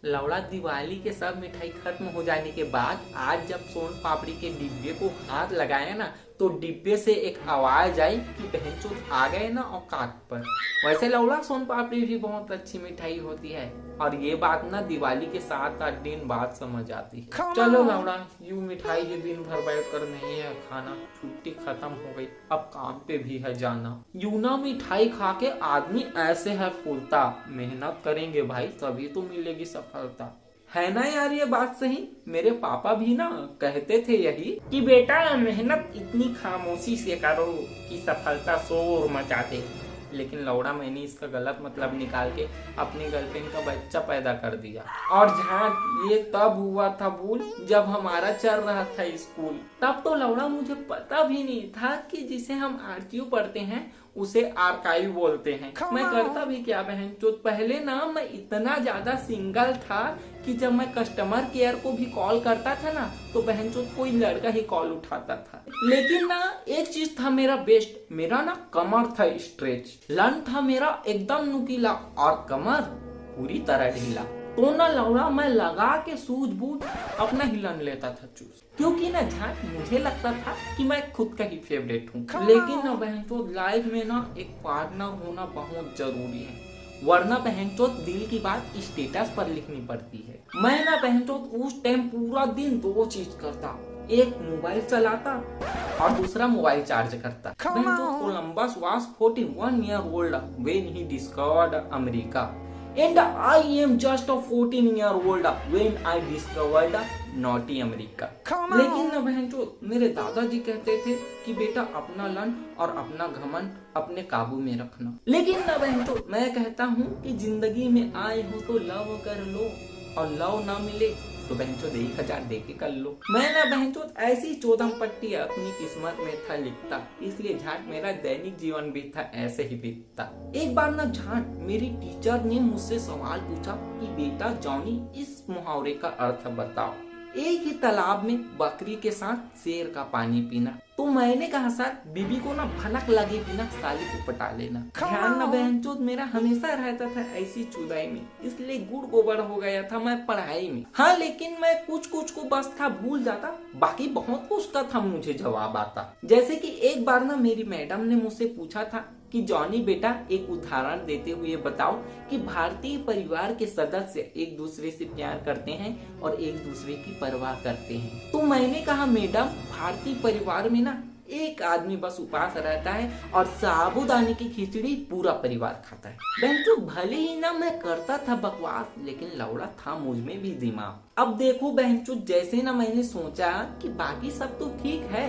लौड़ा दिवाली के सब मिठाई खत्म हो जाने के बाद आज जब सोन पापड़ी के डिब्बे को हाथ लगाया ना तो डिब्बे से एक आवाज आई कि बहनचोद आ गए ना औकात पर। वैसे लौड़ा सोन पापड़ी भी बहुत अच्छी मिठाई होती है और ये बात ना दिवाली के 7-8 दिन बाद समझ आती है। चलो लौड़ा यूं मिठाई के दिन भर बैठ कर नहीं है खाना, छुट्टी खत्म हो गई, अब काम पे भी है जाना। यूं ना मिठाई खा के आदमी ऐसे है फूलता, मेहनत करेंगे भाई तभी तो मिलेगी सफलता। है ना यार ये बात सही। मेरे पापा भी ना कहते थे यही कि बेटा मेहनत इतनी खामोशी से करो कि सफलता शोर मचा दे। लेकिन लौड़ा मैंने इसका गलत मतलब निकाल के अपनी गर्लफ्रेंड का बच्चा पैदा कर दिया। और जहाँ ये तब हुआ था भूल जब हमारा चल रहा था स्कूल। तब तो लौड़ा मुझे पता भी नहीं था कि जिसे हम आरक्यू पढ़ते हैं उसे आर्काइव बोलते हैं। मैं करता भी क्या बहनचोद, पहले ना मैं इतना ज्यादा सिंगल था कि जब मैं कस्टमर केयर को भी कॉल करता था ना तो बहनचोद कोई लड़का ही कॉल उठाता था। लेकिन ना एक चीज था मेरा बेस्ट, मेरा ना कमर था स्ट्रेच, लन था मेरा एकदम नुकीला और कमर पूरी तरह ढीला। तो ना लौड़ा मैं लगा के सूझबूझ अपना हिलन लेता था चूस, क्योंकि ना झाट मुझे लगता था कि मैं खुद का ही फेवरेट हूँ। लेकिन ना बहनचोद लाइफ में ना एक पार्टनर होना बहुत जरूरी है, वरना बहनचोद दिल की बात स्टेटस पर लिखनी पड़ती है। मैं ना बहनचोद उस टाइम पूरा दिन 2 चीज करता, एक मोबाइल चलाता और दूसरा मोबाइल चार्ज करता। Columbus was 41 years old when he discovered America and I am just a 14 years old when I discovered naughty America। लेकिन ना बहनचोद मेरे दादाजी कहते थे कि बेटा अपना लन और अपना घमंड अपने काबू में रखना। लेकिन ना बहनचोद मैं कहता हूँ कि जिंदगी में आए हो तो लव कर लो और लव ना मिले तो बहनचोद 1000 दे के कर लो। मैं ना बहनचोद ऐसी 14 पट्टी अपनी किस्मत में था लिखता, इसलिए झाट मेरा दैनिक जीवन भी था ऐसे ही बीतता। एक बार ना झाट मेरी टीचर ने मुझसे सवाल पूछा कि बेटा जॉनी इस मुहावरे का अर्थ बताओ, एक ही तालाब में बकरी के साथ शेर का पानी पीना। तो मैंने कहा सर बीबी को ना भनक लगे बिना साली को पटा लेना। ध्यान ना बहनचोद मेरा हमेशा रहता था ऐसी चुदाई में, इसलिए गुड़ गोबर हो गया था मैं पढ़ाई में। हाँ लेकिन मैं कुछ को बस था भूल जाता, बाकी बहुत कुछ का था मुझे जवाब आता। जैसे कि एक बार ना मेरी मैडम ने मुझसे पूछा था कि जॉनी बेटा एक उदाहरण देते हुए बताओ कि भारतीय परिवार के सदस्य एक दूसरे से प्यार करते हैं और एक दूसरे की परवाह करते हैं। तो मैंने कहा मैडम भारतीय परिवार में ना एक आदमी बस उपास रहता है और साबूदाने की खिचड़ी पूरा परिवार खाता है। बहनचोद भले ही ना मैं करता था बकवास, लेकिन लौड़ा था मुझ में भी दिमाग। अब देखो बहनचोद जैसे ना मैंने सोचा कि बाकी सब तो ठीक है,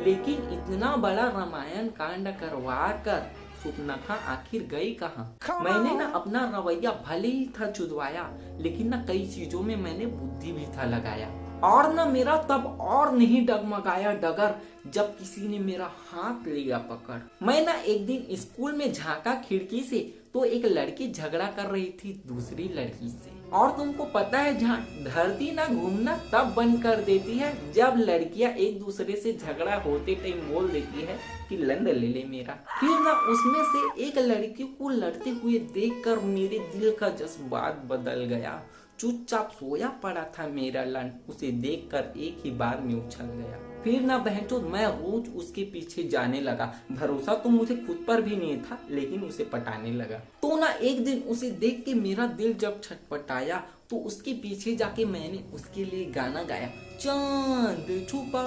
लेकिन इतना बड़ा रामायण कांड करवा कर सुपनखा आखिर गई कहाँ। मैंने ना अपना रवैया भले ही था चुदवाया, लेकिन ना कई चीजों में मैंने बुद्धि भी था लगाया। और ना मेरा तब और नहीं डगमगाया डगर जब किसी ने मेरा हाथ लिया पकड़। मैं ना एक दिन स्कूल में झांका खिड़की से तो एक लड़की झगड़ा कर रही थी दूसरी लड़की से। और तुमको पता है जहाँ धरती ना घूमना तब बंद कर देती है जब लड़कियां एक दूसरे से झगड़ा होते टाइम बोल देती है कि लंड ले ले मेरा। फिर ना उसमें से एक लड़की को लड़ते हुए देखकर मेरे दिल का जज्बात बदल गया। चुपचाप सोया पड़ा था मेरा लन, उसे देखकर एक ही बार में उछल गया। फिर ना बहनचोद मैं रोज उसके पीछे जाने लगा। भरोसा तो मुझे खुद पर भी नहीं था, लेकिन उसे पटाने लगा। तो ना एक दिन उसे देख के मेरा दिल जब छटपटाया तो उसके पीछे जाके मैंने उसके लिए गाना गाया, चांद छुपा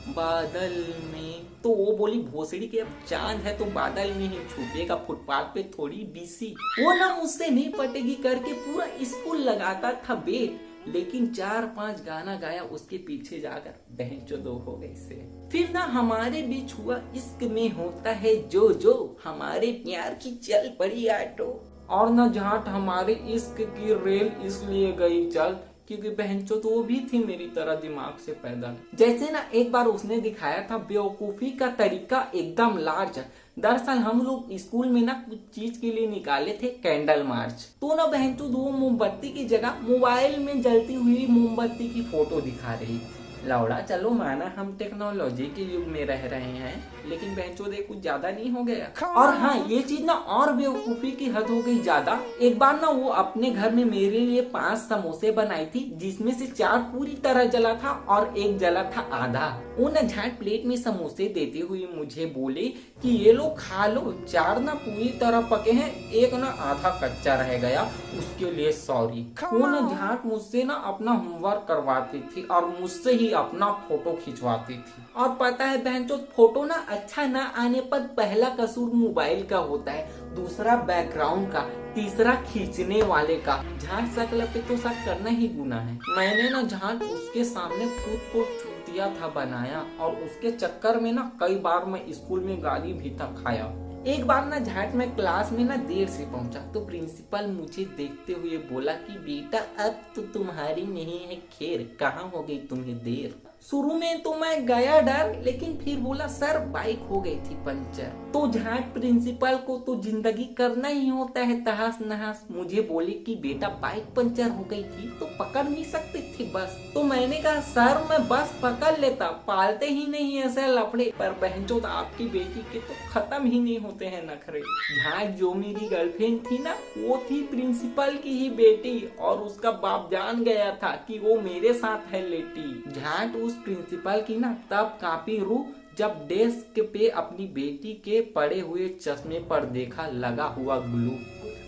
बादल में। तो वो बोली भोसड़ी के अब चांद है तो बादल में ही छुपेगा, फुटपाथ पे थोड़ी बीसी। वो ना मुझसे नहीं पटेगी करके पूरा स्कूल लगाता था बेट, लेकिन 4-5 गाना गाया उसके पीछे जाकर बहनचोद हो गई से। फिर ना हमारे बीच हुआ इश्क में होता है जो जो, हमारे प्यार की चल पड़ी ऑटो। और ना झाट हमारे इश्क की रेल इसलिए गई चल क्योंकि बहनचोद वो भी थी मेरी तरह दिमाग से पैदल। जैसे ना एक बार उसने दिखाया था बेवकूफी का तरीका एकदम लार्ज। दरअसल हम लोग स्कूल में ना कुछ चीज के लिए निकाले थे कैंडल मार्च। तो ना बहनचोद वो मोमबत्ती की जगह मोबाइल में जलती हुई मोमबत्ती की फोटो दिखा रही थी। लौड़ा चलो माना हम टेक्नोलॉजी के युग में रह रहे हैं, लेकिन बहनचोद कुछ ज्यादा नहीं हो गया। और हाँ, ये चीज ना और बेवकूफी की हद हो गई ज्यादा। एक बार ना वो अपने घर में मेरे लिए 5 समोसे बनाई थी, जिसमें से 4 पूरी तरह जला था और 1 जला था आधा। वो ना झाट प्लेट में समोसे देते हुए मुझे बोले कि ये लो खा लो, 4 ना पूरी तरह पके हैं, 1 ना आधा कच्चा रह गया, उसके लिए सॉरी। वो ना झाट मुझसे ना अपना होमवर्क करवाती थी और मुझसे ही अपना फोटो खिंचवाती थी। और पता है बहनचोद, फोटो ना अच्छा ना आने पर पहला कसूर मोबाइल का होता है, दूसरा बैकग्राउंड का, तीसरा खींचने वाले का। झाट शकल पे तो शक करना ही गुनाह है। मैंने ना झाट उसके सामने खुद को चूतिया था बनाया और उसके चक्कर में ना कई बार मैं स्कूल में गाली भी था खाया। एक बार ना झाट में क्लास में ना देर से पहुंचा तो प्रिंसिपल मुझे देखते हुए बोला कि बेटा अब तो तुम्हारी नहीं है खैर, कहाँ हो गई तुम्हें देर। शुरू में तो मैं गया डर, लेकिन फिर बोला सर बाइक हो गई थी पंचर। तो झाट प्रिंसिपल को तो जिंदगी करना ही होता है तहस नहस। मुझे बोले कि बेटा बाइक पंचर हो गई थी तो पकड़ नहीं सकते थे बस। तो मैंने कहा सर मैं बस पकड़ लेता, पालते ही नहीं ऐसे लफड़े। पर बहनचोद आपकी बेटी के तो खत्म ही नहीं होते हैं नखरे। झाट जो मेरी गर्लफ्रेंड थी ना, वो थी प्रिंसिपल की ही बेटी और उसका बाप जान गया था कि वो मेरे साथ है लेटी। झाट उस प्रिंसिपल की ना तब काफी रूह जब डेस्क पे अपनी बेटी के पड़े हुए चश्मे पर देखा लगा हुआ ग्लू।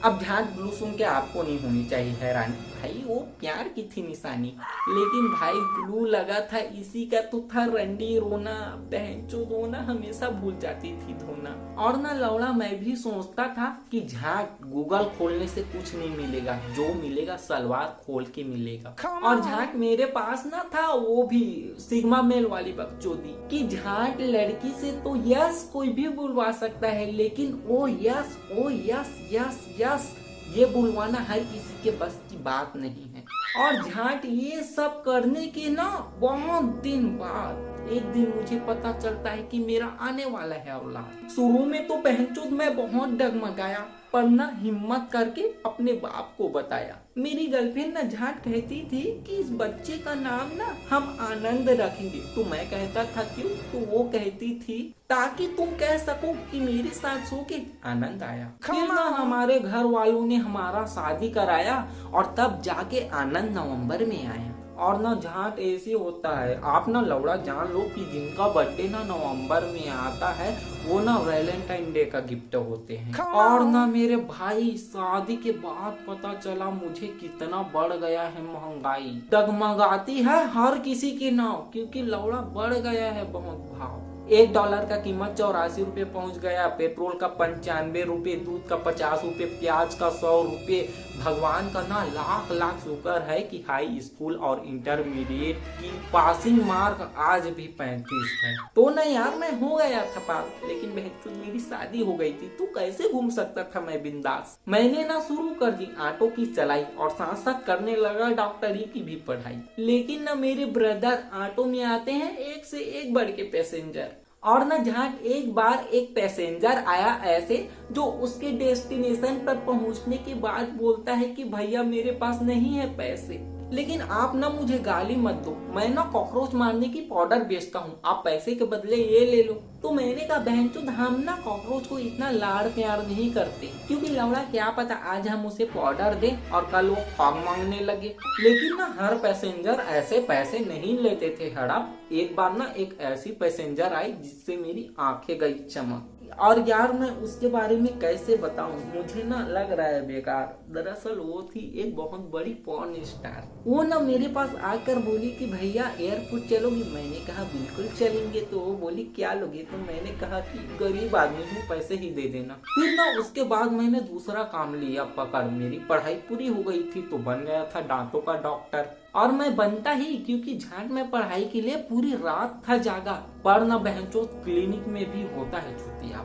अब झाट ग्लू सुन के आपको नहीं होनी चाहिए हैरानी, भाई वो प्यार की थी निशानी, लेकिन भाई ग्लू लगा था इसी का तो था रंडी रोना। बहनचोद रोना हमेशा भूल जाती थी धोना। और ना लौड़ा मैं भी सोचता था कि झाट गूगल खोलने से कुछ नहीं मिलेगा, जो मिलेगा सलवार खोल के मिलेगा। और झाट मेरे पास ना था वो भी सिग्मा मेल वाली बकचोदी कि झाट लड़की से तो यस कोई भी बुलवा सकता है, लेकिन ओ यस यस यस ये बुलवाना हर किसी के बस की बात नहीं है। और झाट ये सब करने के ना बहुत दिन बाद एक दिन मुझे पता चलता है कि मेरा आने वाला है औलाद। शुरू में तो बहनचोद मैं बहुत डगमगाया, पर ना हिम्मत करके अपने बाप को बताया। मेरी गर्लफ्रेंड ना झाट कहती थी कि इस बच्चे का नाम ना हम आनंद रखेंगे। तो मैं कहता था क्यों? तो वो कहती थी ताकि तुम कह सको कि मेरे साथ सो के आनंद आया। फिर ना हमारे घर वालों ने हमारा शादी कराया और तब जाके आनंद नवंबर में आया। और ना झाट ऐसे होता है, आप ना लौड़ा जान लो कि जिनका बर्थडे ना नवंबर में आता है वो ना वैलेंटाइन डे का गिफ्ट होते हैं। और ना मेरे भाई शादी के बाद पता चला मुझे कितना बढ़ गया है महंगाई। डगमगाती है हर किसी के नाव, क्योंकि लौड़ा बढ़ गया है बहुत भाव। $1 का कीमत 84 रुपए पहुंच गया, पेट्रोल का 95 रुपए, दूध का 50 रुपए, प्याज का 100 रुपए। भगवान का ना लाख लाख शुक्र है कि हाई स्कूल और इंटरमीडिएट की पासिंग मार्क आज भी 35 है। तो ना यार मैं हो गया था पास, लेकिन बहनचोद मेरी शादी हो गई थी तो कैसे घूम सकता था मैं बिंदास। मैंने ना शुरू कर दी ऑटो की चलाई और साथ साथ करने लगा डॉक्टरी की भी पढ़ाई। लेकिन ना मेरे ब्रदर ऑटो में आते हैं एक से एक बढ़ के पैसेंजर। और ना झाट एक बार एक पैसेंजर आया ऐसे जो उसके डेस्टिनेशन पर पहुंचने के बाद बोलता है कि भैया मेरे पास नहीं है पैसे, लेकिन आप ना मुझे गाली मत दो, मैं ना कॉकरोच मारने की पाउडर बेचता हूँ, आप पैसे के बदले ये ले लो। तो मैंने कहा बहनचोद हम ना कॉकरोच को इतना लाड़ प्यार नहीं करते, क्योंकि लौड़ा क्या पता आज हम उसे पाउडर दें और कल वो खाग मांगने लगे। लेकिन ना हर पैसेंजर ऐसे पैसे नहीं लेते थे हड़प। एक बार ना एक ऐसी पैसेंजर आई जिससे मेरी आंखें गई चमक। और यार मैं उसके बारे में कैसे बताऊं, मुझे ना लग रहा है बेकार। दरअसल वो थी एक बहुत बड़ी पॉर्न स्टार। वो ना मेरे पास आकर बोली कि भैया एयरपोर्ट चलोगी? मैंने कहा बिल्कुल चलेंगे। तो वो बोली क्या लोगे? तो मैंने कहा कि गरीब आदमी हूँ, पैसे ही दे देना। फिर ना उसके बाद मैंने दूसरा काम लिया पकड़। मेरी पढ़ाई पूरी हो गई थी तो बन गया था दांतों का डॉक्टर। और मैं बनता ही क्योंकि झाट में पढ़ाई के लिए पूरी रात था जागा। पर ना बहनचोद क्लिनिक में भी होता है छुट्टियां।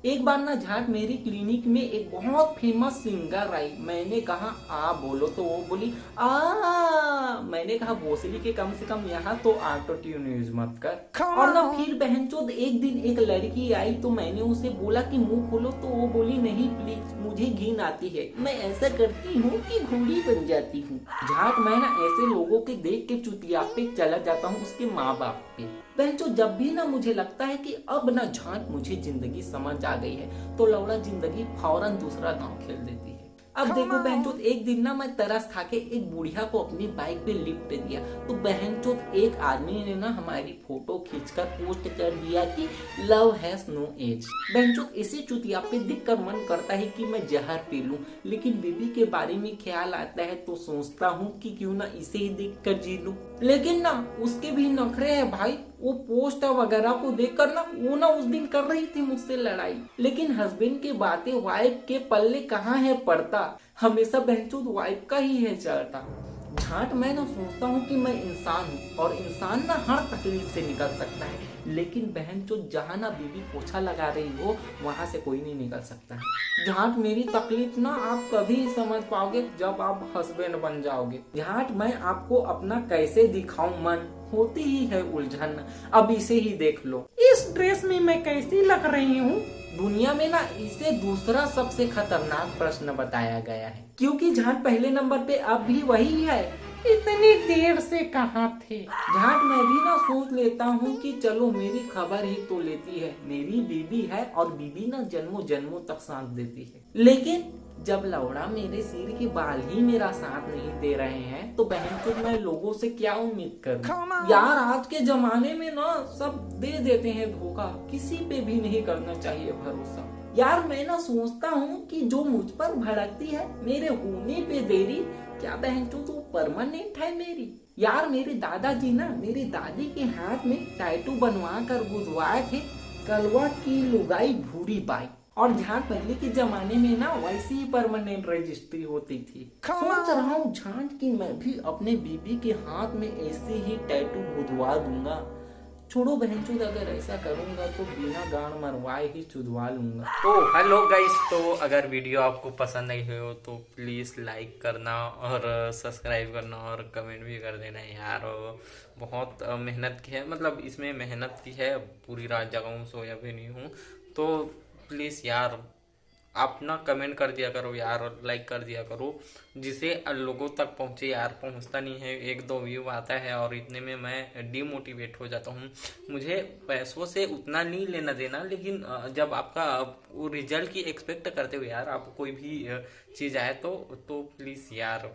एक बार ना झाट मेरी क्लिनिक में एक बहुत फेमस सिंगर आई। मैंने कहा आ बोलो, तो वो बोली आ। मैंने कहा भोसड़ी के कम से कम यहाँ तो ऑटो ट्यून यूज मत कर। और ना फिर बहनचोद एक दिन एक लड़की आई तो मैंने उसे बोला कि मुंह खोलो, तो वो बोली नहीं प्लीज मुझे घिन आती है, मैं ऐसा करती हूँ कि घोड़ी बन जाती हूँ। झाट मैं ना ऐसे लोगों के देख के चुतिया पे चला जाता हूँ, उसके माँ बाप पे। बहनचोद जब भी ना मुझे लगता है कि अब ना झाट मुझे जिंदगी समझ आ गई है, तो लौड़ा जिंदगी फौरन दूसरा गांव खेल देती है। अब देखो बहनचोद, एक दिन ना मैं तरस खा के एक बुढ़िया को अपनी बाइक पे लिफ्ट दिया, तो बहनचोद एक आदमी ने ना हमारी फोटो खींचकर पोस्ट कर दिया कि लव हैज नो एज। बहनचोद इसी चुतिया पे देखकर मन करता है कि मैं जहर पी लूं, लेकिन बीबी के बारे में ख्याल आता है तो सोचता हूँ कि क्यों ना इसे ही देख कर जी लूं। लेकिन ना उसके भी नखरे है भाई। वो पोस्ट वगैरह को देखकर ना वो ना उस दिन कर रही थी मुझसे लड़ाई, लेकिन हस्बैंड की बातें वाइफ के पल्ले कहाँ है पड़ता, हमेशा बहनचोद वाइफ का ही है चलता। झाट मैं ना सोचता हूँ कि मैं इंसान हूँ और इंसान ना हर तकलीफ से निकल सकता है, लेकिन बहनचोद जहाँ ना बीवी पोछा लगा रही हो वहां से कोई नहीं निकल सकता है। झाट मेरी तकलीफ ना आप कभी समझ पाओगे जब आप हस्बैंड बन जाओगे। झाट मैं आपको अपना कैसे दिखाऊं मन होती ही है उलझन, अब इसे ही देख लो। इस ड्रेस में मैं कैसी लग रही हूँ? दुनिया में ना इसे दूसरा सबसे खतरनाक प्रश्न बताया गया है, क्योंकि झाट पहले नंबर पे अब भी वही है, इतनी देर से कहाँ थे? झाट मैं भी ना सोच लेता हूँ कि चलो मेरी खबर ही तो लेती है, मेरी बीबी है और बीबी ना जन्मों जन्मों तक साथ देती है। लेकिन जब लौड़ा मेरे सिर के बाल ही मेरा साथ नहीं दे रहे हैं तो बहन को मैं लोगों से क्या उम्मीद करूं? यार आज के जमाने में ना सब दे देते हैं धोखा, किसी पे भी नहीं करना चाहिए भरोसा। यार मैं ना सोचता हूँ कि जो मुझ पर भड़कती है मेरे होने पे देरी, क्या बहन तो परमानेंट है मेरी? यार मेरे दादाजी ना मेरी दादी के हाथ में टैटू बनवा कर गुदवाए थे, कलवा की लुगाई भूरी बाई। और झाट पहले के जमाने में ना वैसी ही परमानेंट रजिस्ट्री होती थी। सोच रहा हूँ झाट की मैं भी अपने बीबी के हाथ में ऐसे ही टैटू गुदवा दूंगा। छोड़ो बहनचोद, अगर ऐसा करूंगा तो बिना गांड मरवाए ही चुदवा लूंगा। तो हेलो गाइस, तो अगर वीडियो आपको पसंद आई हो तो प्लीज़ लाइक करना और सब्सक्राइब करना और कमेंट भी कर देना यार। बहुत मेहनत की है, मतलब इसमें मेहनत की है, पूरी रात जगा हूँ, सोया भी नहीं हूँ। तो प्लीज़ यार आप ना कमेंट कर दिया करो यार और लाइक कर दिया करो, जिसे लोगों तक पहुँचे यार। पहुँचता नहीं है, 1-2 व्यू आता है और इतने में मैं डिमोटिवेट हो जाता हूँ। मुझे पैसों से उतना नहीं लेना देना, लेकिन जब आपका वो रिजल्ट की एक्सपेक्ट करते हुए यार आप कोई भी चीज़ आए तो प्लीज़ यार